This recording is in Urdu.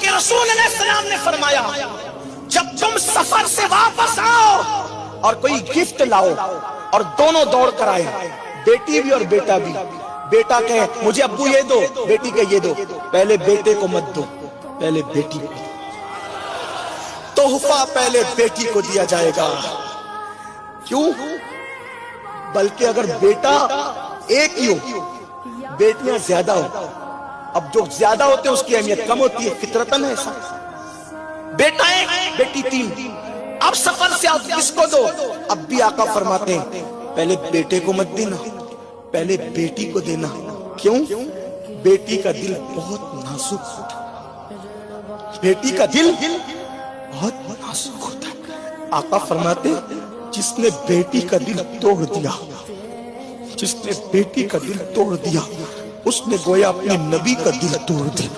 کے رسول علیہ السلام نے فرمایا جب تم سفر سے واپس آؤ اور کوئی گفٹ لاؤ اور دونوں دوڑ کر آئے، بیٹی بھی اور بیٹا بھی، بیٹا کہے مجھے ابو یہ دو، بیٹی کہے یہ دو، پہلے بیٹے کو مت دو، پہلے بیٹی کو دو، تحفہ پہلے بیٹی کو دیا جائے گا۔ کیوں؟ بلکہ اگر بیٹا ایک ہی ہو، بیٹیاں زیادہ ہو، اب جو زیادہ ہوتے ہیں اس کی اہمیت کم ہوتی ہے، فطرتاً ایسا۔ بیٹا ایک بیٹی تین، اب سفر سے آؤ کس کو دو؟ اب بھی آقا فرماتے ہیں پہلے بیٹے کو مت دینا، پہلے بیٹی کو دینا۔ کیوں؟ بیٹی کا دل بہت نازک ہوتا ہے، بیٹی کا دل بہت نازک ہوتا ہے۔ آقا فرماتے ہیں جس نے بیٹی کا دل توڑ دیا، جس نے بیٹی کا دل توڑ دیا، اس نے گویا اپنے نبی کا دل توڑ دیا۔